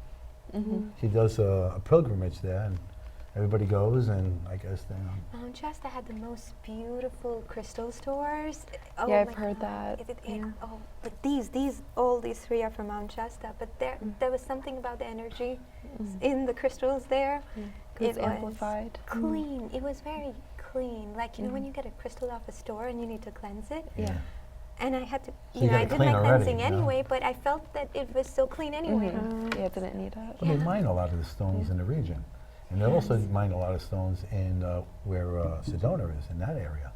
She does a pilgrimage there, and everybody goes, and I guess they. Mount Shasta had the most beautiful crystal stores. Oh Yeah, I've my heard God. that. Oh, but all these 3 are from Mount Shasta. But there was something about the energy in the crystals there. It's It was amplified. clean. It was very clean. Like when you get a crystal off a store and you need to cleanse it. Yeah. And I had to, So you I gotta did clean my already, cleansing you know? anyway. But I felt that it was so clean anyway. Yeah, it didn't need it. Well, they mine a lot of the stones in the region, and they also mine a lot of stones in where Sedona is, in that area.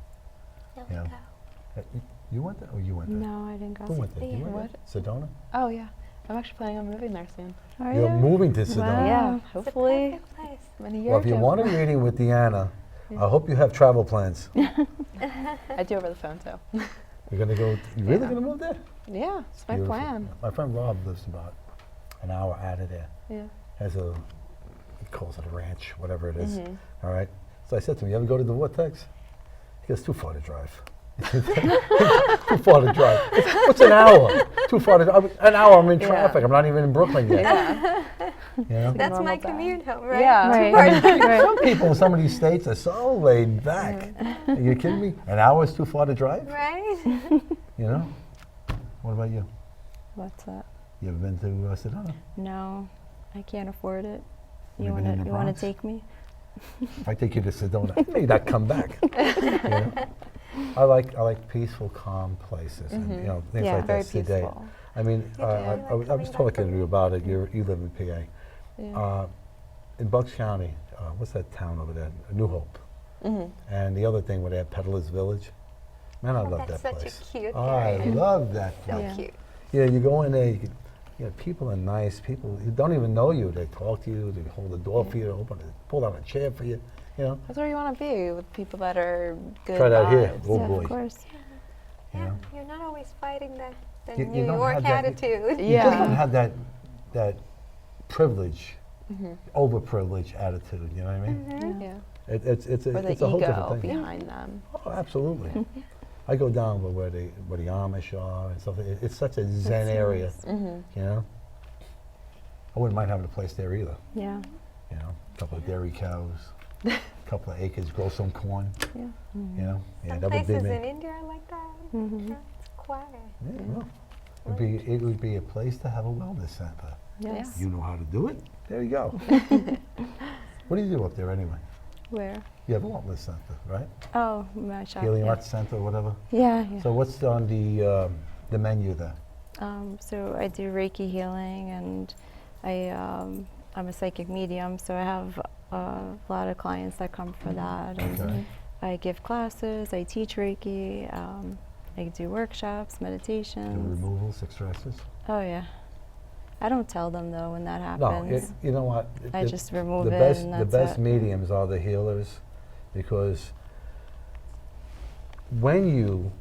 There Yeah. we go. You went there, or you went there? No, I didn't go. Who went there? You Yeah. went there? Sedona? Oh yeah, I'm actually planning on moving there soon. Are You're you? moving to Sedona. Wow. Yeah, It's a hopefully perfect place. in a year Well, or if you two. want a reading with Deanna, I hope you have travel plans. I do over the phone too. You're gonna go. You really Yeah. gonna move there? Yeah, it's my Beautiful. plan. My friend Rob lives about an hour out of there. Yeah. Has a, he calls it a ranch, whatever it is. Mhm. All right. So I said to him, "You ever go to the Vortex?" He goes, "Too far to drive." Too far to drive. What's an hour? Too far to drive. An hour. I'm in Yeah. traffic. I'm not even in Brooklyn yet. Yeah. You know? That's normal my day. commute home, right? Yeah. Right. I mean, Right. some people in some of these states are so laid back. Are you kidding me? An hour is too far to drive? Right? You know? What about you? What's that? You ever been to Sedona? No, I can't afford it. Have You you been want in to? the You want Bronx? to take me? If I take you to Sedona, I may not come back. You know? I like peaceful, calm places, and you know things Yeah. like Very that. sedate. peaceful. I mean, You do? I Like was coming back talking to home? you about it. You live in PA. Yeah. In Bucks County, what's that town over there? New Hope. Mhm. And the other thing where they have Peddler's Village. Man, I Oh, love that's that such place. a cute Oh, I area. love that So place. cute. Yeah, you go in there, you know, people are nice. People who don't even know you, they talk to you, they hold the door for you, open it, pull out a chair for you. You know, That's where you want to be, with people that are good. try that here. vibes. Oh yeah, boy. of course. You Yeah, know? you're not always fighting the You New don't York have that- attitude. You just don't Yeah. have that privilege, Mhm. overprivileged attitude. You know what I mean? Mhm. Yeah. It's Or the it's a whole different ego thing. behind them. Oh, absolutely. I go down where the Amish are and stuff. It's such a zen area. Mm-hmm. You know, I wouldn't mind having a place there either. Yeah. You know, a couple of dairy cows, a couple of acres, grow some corn. Yeah. You know, Some that would be places me. in India are like that. Mhm. Yeah, it's quiet. Yeah, well, it would be a place to have a wellness center. Yes. You know how to do it. There you go. What do you do up there anyway? Where? You have a wellness center, right? Oh, my shop. Healing yeah. Arts Center, whatever. Yeah. Yeah. So what's on the menu there? So I do Reiki healing, and I'm a psychic medium, so I have a lot of clients that come for that. And Okay. I give classes, I teach Reiki, I do workshops, The meditations. removals, extractors? Oh yeah. I don't tell them though when that No, happens. you know what? I The- just remove the it best, and the that's best it. mediums are the healers, because when you,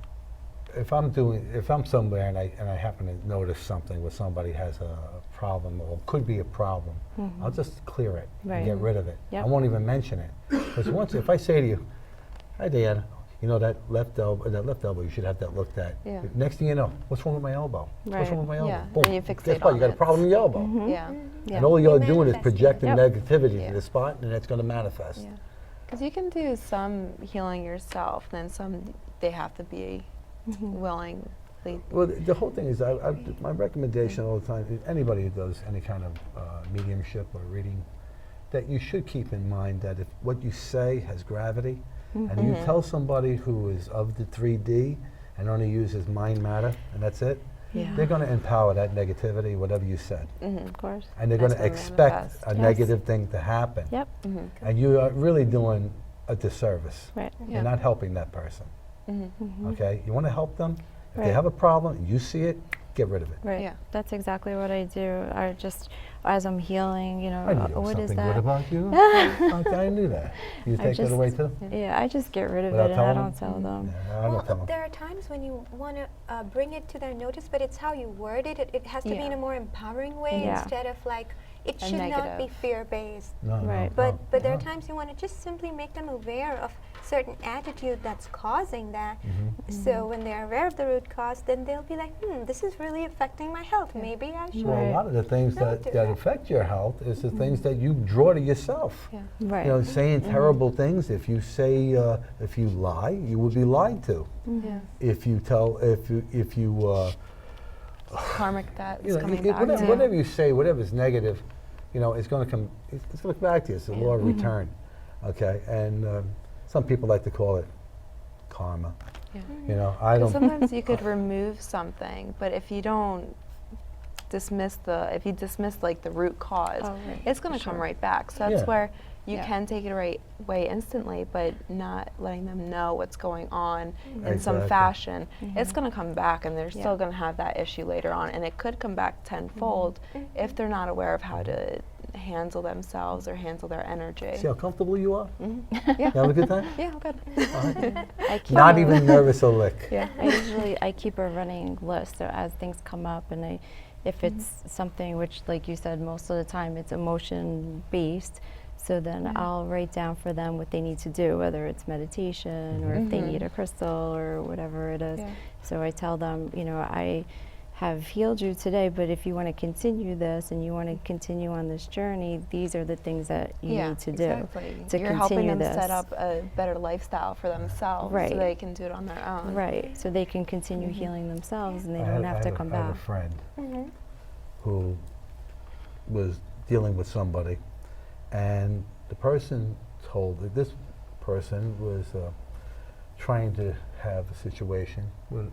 if I'm somewhere and I happen to notice something where somebody has a problem or could be a problem, I'll just clear it and Right. get rid of it. Yep. I won't even mention it, because if I say to you, "Hi, Deanna, you know that left elbow, you should have that looked at." Yeah. Next thing you know, what's wrong with my elbow? What's Right. wrong with my elbow? Yeah, Boom. and you Guess fixate what? You on got a it. problem in your elbow. Yeah. Yeah. And all you're You doing is manifest it. projecting Yep. negativity Yeah. to the spot, and it's going to manifest. Yeah. Because you can do some healing yourself, then some they have to be willingly. Well, the whole thing is, my recommendation all the time, is anybody who does any kind of mediumship or reading, that you should keep in mind that if what you say has gravity, and you tell somebody who is of the 3D and only uses mind matter, and that's it, Yeah. they're going to empower that negativity, whatever you said. Of course. And they're That's going to gonna expect manifest. a Yes. negative thing to happen. Yep. And you are really doing a disservice. Right. Yeah. You're not helping that person. Okay? You want to help them. If they Right. have a problem, and you see it, get rid of it. Right. Yeah. That's exactly what I do. I just, as I'm healing, you know, I knew there was what is something that? good about you. I knew that. You I take that away just- too? Yeah, I just get rid of Without it and I telling don't them? tell them. Yeah, I don't tell them. there are times when you want to bring it to their notice, but it's how you word it. It has to be Yeah. in a more empowering way Yeah. instead of like, it A should not be negative. fear-based. No, no, Right. no, But there are no. times you want to just simply make them aware of certain attitude that's causing that. Mm-hmm. So when they're aware of the root cause, then they'll be like, this is really affecting my health. Maybe I should. Well, a Right. lot of the things Don't that do that. affect your health is the things that you draw to yourself. Yeah. Right. You know, saying terrible things. If you say, if you lie, you will be lied to. Yeah. If you Karmic debt you is know, coming back whatever, to whatever you say, whatever's negative, you know, it's going to come. It's going to come back to you. It's the law of return. Okay, and some people like to call it karma. Yeah. You know, I 'Cause don't. sometimes you could remove something, but if you don't dismiss like the root cause, Oh, right. it's going to come Sure. right back. So that's Yeah. where You Yeah. can take it away instantly, but not letting them know what's going on in some Exactly. fashion. It's going to come back, and they're Yeah. still going to have that issue later on, and it could come back tenfold if they're not aware of how to handle themselves or handle their energy. See how comfortable you are? Yeah. You have a good time? Yeah, I'm good. I keep Not a- even nervous a lick. Yeah. I keep a running list, so as things come up, and if it's something which, like you said, most of the time it's emotion based, so then I'll write down for them what they need to do, whether it's meditation or if they need a crystal or whatever it is. Yeah. So I tell them, I have healed you today, but if you want to continue this and you want to continue on this journey, these are the things that you need to do exactly. to You're helping continue them this. set up a better lifestyle for themselves, Right. so they can do it on their own. Right, so they can continue healing themselves and they I don't had- have I to had a- come I have back. a friend Mm-hmm. who was dealing with somebody, and the person told that this person was trying to have a situation with,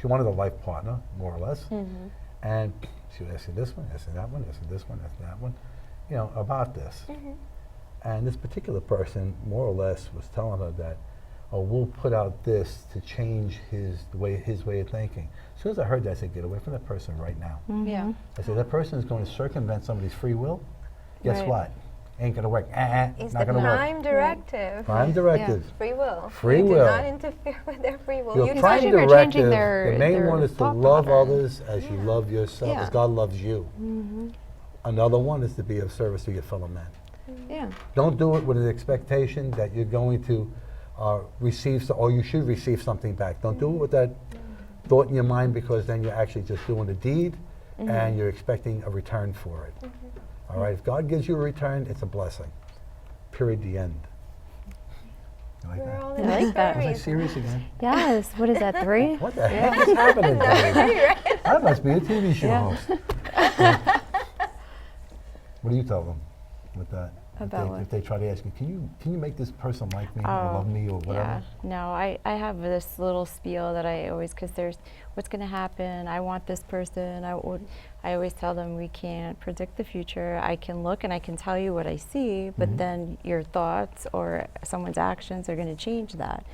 she wanted a life partner, more or less, and she was asking this one, asking that one, asking this one, asking that one, about this. And this particular person, more or less, was telling her that, oh, we'll put out this to change his way of thinking. As soon as I heard that, I said, get away from that person right now. Yeah. I said, that person is going to circumvent somebody's free will. Guess Right. what? Ain't going to work. It's Not the going to work. prime directive. Prime directive. Free will. Free you will. do not interfere with their free will. Your You prime Especially if decide- you're changing directive, their- the main their one is to thought love pattern. others as you love yourself, as Yeah. God loves you. Another one is to be of service to your fellow men. Yeah. Don't do it with an expectation that you're going to receive, or you should receive something back. Don't do it with that thought in your mind, because then you're actually just doing a deed and you're expecting a return for it. All right, if God gives you a return, it's a blessing. Period, the end. You like We're that? all I in like this that. Was I series. serious again? Yes, what is that, 3? What the heck is happening today? I must be a TV show Yeah. host. What do you tell them with that? About what? If they try to ask you, can you make this person like me or love me or whatever? Yeah, no, I have this little spiel that I always, because there's what's going to happen, I want this person, I always tell them we can't predict the future. I can look and I can tell you what I see, but then your thoughts or someone's actions are going to change that.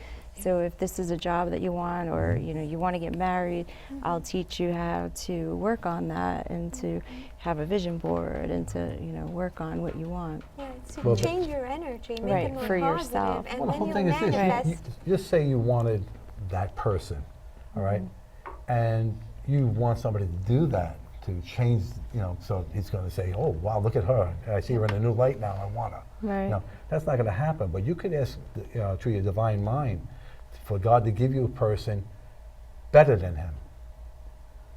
So if this is a job that you want, or you want to get married, I'll teach you how to work on that and to have a vision board and to work on what you want. Yeah, it's to Well, but- change your energy, make Right, it more for positive, yourself. and Well, the then whole you'll thing is this, manifest. you just say you wanted that person, all right? And you want somebody to do that, to change, so he's going to say, oh, wow, look at her. I see her in a new light now, I want her. Right. No, that's not going to happen, but you could ask through your divine mind for God to give you a person better than him.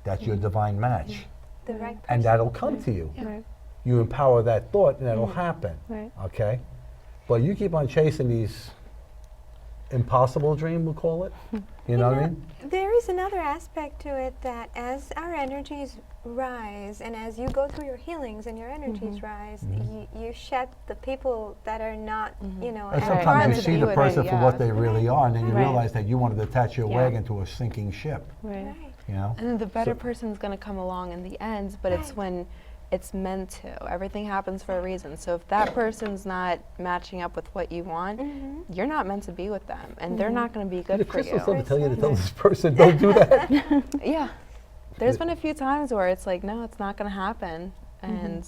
That's your divine match. The right person. And that'll come to you. Right. You empower that thought and that'll happen. Right. Okay? But you keep on chasing these impossible dream, we'll call it. You know what I mean? There is another aspect to it, that as our energies rise and as you go through your healings and your energies rise, you shed the people that are not, And at sometimes Right. you see Be the with person it, for yeah. what they really are, and then you Right. realize that you wanted to attach your Yeah. wagon to a sinking ship. Right. Right. You know? And then the better So- person's going to come along in the end, but it's Right. when it's meant to. Everything happens for a reason. So if that person's not matching up with what you want, you're not meant to be with them, and they're not going to be good The for crystals you. don't tell you to tell this person, don't do that. Yeah. There's been a few times where it's like, no, it's not going to happen, and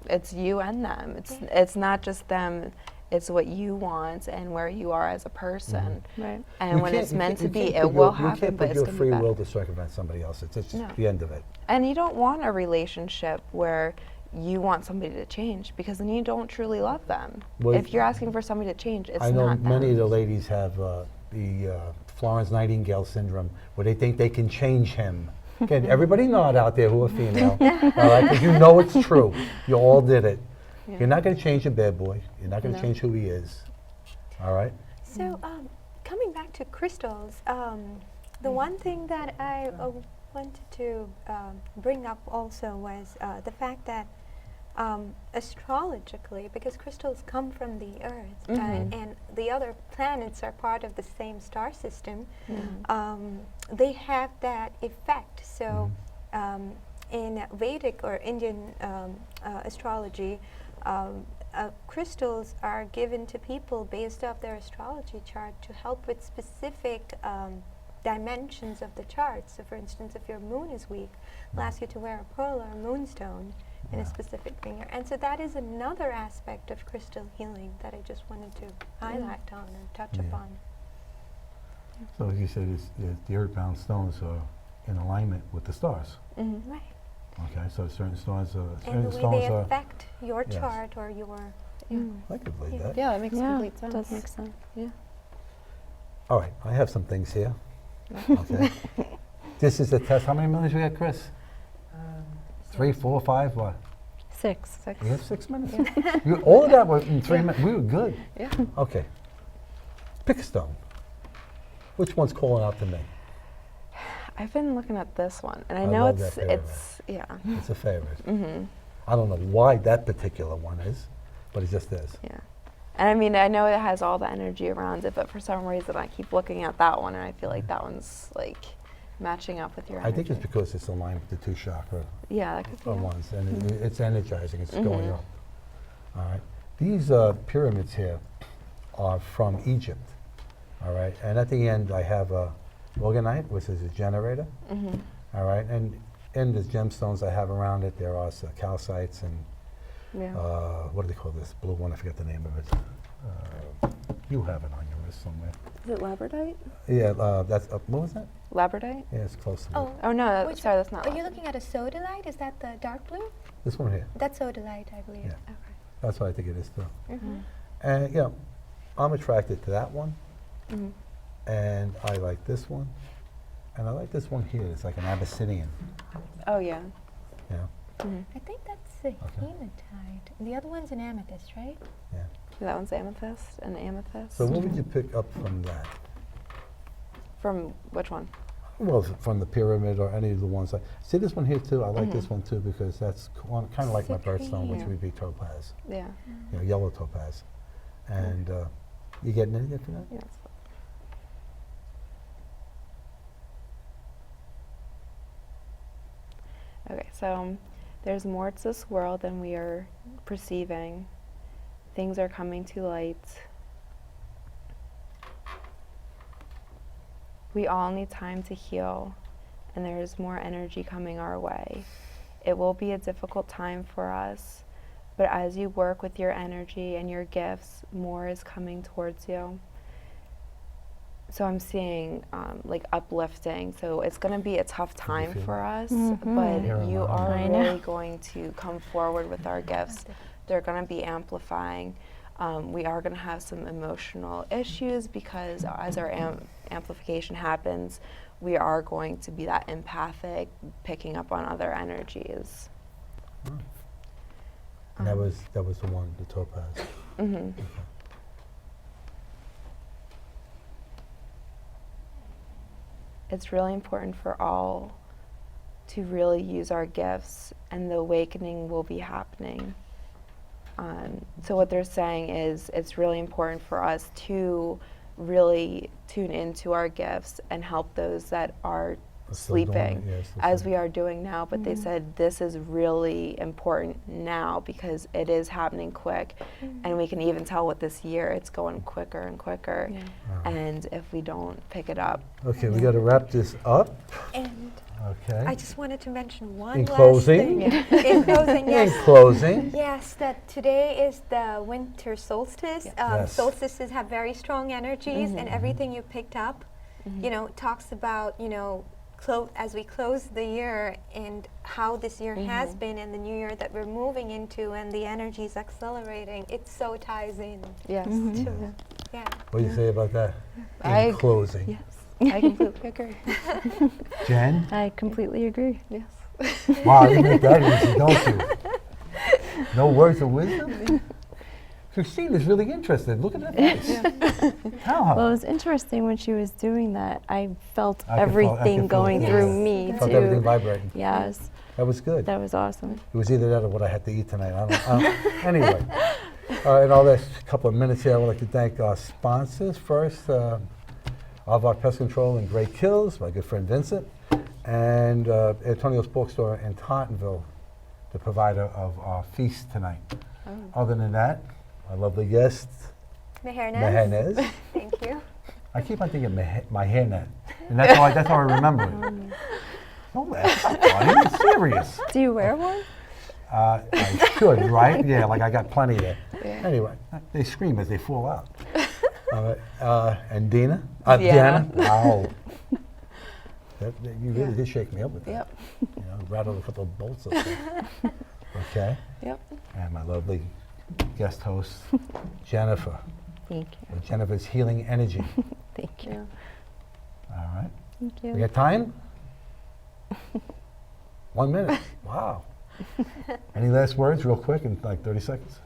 it's you and them. It's not just them. It's what you want and where you are as a person. Right. And You when can't- it's you meant can't- to you be, can't it put will your- happen, You can't but put it's your going to free be bad. will to circumvent somebody else. It's just No. the end of it. And you don't want a relationship where you want somebody to change, because then you don't truly love them. Well, if you're asking for somebody to change, it's I know not many of the them. ladies have the Florence Nightingale syndrome, where they think they can change him. Again, everybody nod out there who are female, all right? Because you know it's true. You all did it. Yeah. You're not going to change a bad boy. You're not going to No. change who he is. All right? So, coming back to crystals, the one thing that I wanted to bring up also was the fact that astrologically, because crystals come from the Earth and the other planets are part of the same star system, they have that effect. So, in Vedic or Indian astrology, crystals are given to people based off their astrology chart to help with specific dimensions of the chart. So for instance, if your moon is weak, they'll ask you to wear a pearl or a moonstone in a specific finger. And so that is another aspect of crystal healing that I just wanted to highlight on or touch upon. So as you said, the earthbound stones are in alignment with the stars. Right. Okay, so certain stars are, And certain the way stones they are. affect your Yes. chart or your I could believe Yeah. that. Yeah, that makes Yeah, complete sense. does make sense. Yeah. All right, I have some things here. Okay. This is a test. How many minutes we got, Chris? 3, 4, 5, what? 6. We have 6 minutes. All of that was in 3 minutes. We were good. Yeah. Okay. Pick a stone. Which one's calling out to me? I've been looking at this one, and I I know love it's that pyramid. yeah. It's a favorite. Mm-hmm. I don't know why that particular one is, but it just is. Yeah. And I mean, I know it has all the energy around it, but for some reason I keep looking at that one, and I feel like that one's like matching up with your energy. I think it's because it's aligned with the 2 chakra Yeah, that could be. ones, and it's energizing. It's going Mhm. up. All right. These pyramids here are from Egypt. All right. And at the end, I have a organite, which is a generator. Mm-hmm. All right. And in the gemstones I have around it, there are calcites and Yeah. what do they call this blue one? I forget the name of it. You have it on your wrist somewhere. Is it labradite? Yeah, that's what was that? Labradite? Yeah, it's close to it. Oh no, which sorry, that's not. Are you looking at a sodalite? Is that the dark blue? This one here. That's sodalite, I believe. Yeah. Okay. That's what I think it is too. Mm-hmm. And you know, I'm attracted to that one, Mhm. and I like this one, and I like this one here. It's like an Abyssinian. Oh yeah. You know? Mhm. I think that's the hematite. The other one's an amethyst, right? Yeah. That one's amethyst, an amethyst. So what would you pick up from that? From which one? Well, from the pyramid or any of the ones. See this one here too? I like this one too because that's kind of like my birthstone, which Yeah. would be topaz, Yeah. you know, yellow topaz. And you getting anything for that? Yes. Okay, so there's more to this world than we are perceiving. Things are coming to light. We all need time to heal, and there is more energy coming our way. It will be a difficult time for us, but as you work with your energy and your gifts, more is coming towards you. So I'm seeing like uplifting. So it's going to be a tough time feel for that? us, Mhm. but Here you am I. are I know. really going to come forward with our gifts. They're going to be amplifying. We are going to have some emotional issues because as our amplification happens, we are going to be that empathic, picking up on other energies. And that was the one, the topaz. Mm-hmm. It's really important for all to really use our gifts, and the awakening will be happening. So what they're saying is it's really important for us to really tune into our gifts and help those that are Still doing it, sleeping, yeah, still as sleeping. we are doing now. But they said this is really important now because it is happening quick, and we can even tell with this year it's going quicker and quicker. Yeah. Wow. And if we don't pick it up, Okay, we got to wrap this up. And Okay. I just wanted to mention one In last closing? thing. In closing, In yes. closing, Yes, that today is the winter solstice. Yes. Solstices have very strong energies, and everything you picked up, you know, talks about, you know, as we close the year and how this year has been and the new year that we're moving into and the energy's accelerating. It so ties in. yes, To, yeah. what do you say about that? I In ag- closing. yes, I completely agree. Jen? I completely agree. Yes. Wow, you make that easy, don't you? No words of wisdom? Christine is really interested. Look at that face. Tell her. Well, it was interesting when she was doing that. I felt I can feel- I can everything feel going it. through Yes. me Felt everything too. vibrating. Yes, That was good. that was awesome. It was either that or what I had to eat tonight. I don't anyway, in all this couple of minutes here, I would like to thank our sponsors. First, Alvar Pest Control in Great Kills, my good friend Vincent, and Antonio's Bookstore in Tottenville, the provider of our feast tonight. Other than that, our lovely guest, Mehernaz. Mehernaz. Thank you. I keep on thinking my hairnet, and that's how I remember it. Don't laugh, funny, it's serious. Do you wear one? I should, right? Yeah, like I got plenty there. Anyway, they scream as they fall out. All right, and Deanna? Deanna. Wow. You really did shake me up with that. Yep. You know, rattled a couple of bolts up there. Okay. Yep. And my lovely guest host, Jennifer. Thank you. With Jennifer's Healing Energy. Thank you. All right. Thank We you. got time? 1 minute. Wow. Any last words, real quick, in like 30 seconds?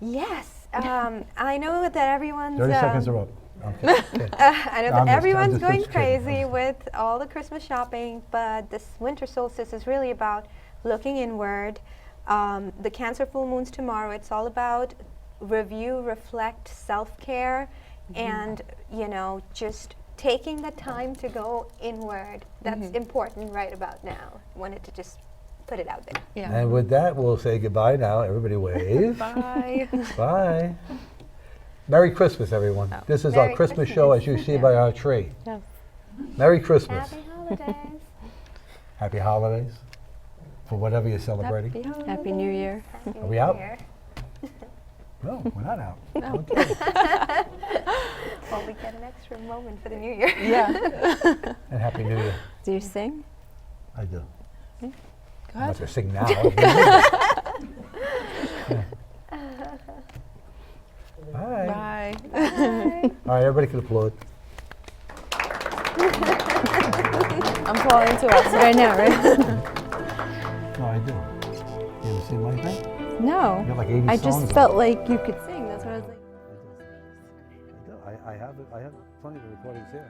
Yes. I know that everyone's. 30 seconds are up. Okay. Okay. I know I'm that just everyone's going kidding. crazy with all the Christmas shopping, but this winter solstice is really about looking inward. The Cancer full moon's tomorrow. It's all about review, reflect, self-care, and just taking the time to go inward. That's important right about now. Wanted to just put it out there. Yeah. And with that, we'll say goodbye now. Everybody wave. Bye. Bye. Merry Christmas, everyone. Oh. This is our Merry Christmas show, as you see by our tree. Yes. Merry Christmas. Happy holidays. Happy holidays for whatever you're celebrating. Happy New Year. Happy Are we New out? Year. No, we're not out. No. Okay. Well, we get an extra moment for the New Year. Yeah. And Happy New Year. Do you sing? I do. Go I'm not ahead. going to sing now. Bye. Bye. All right, everybody can applaud. I'm falling to us right now, right? No, I do. You ever seen my thing? No. You got like 80 I songs just on felt it. like you could sing. That's what I was like. I do. I have plenty of recordings here.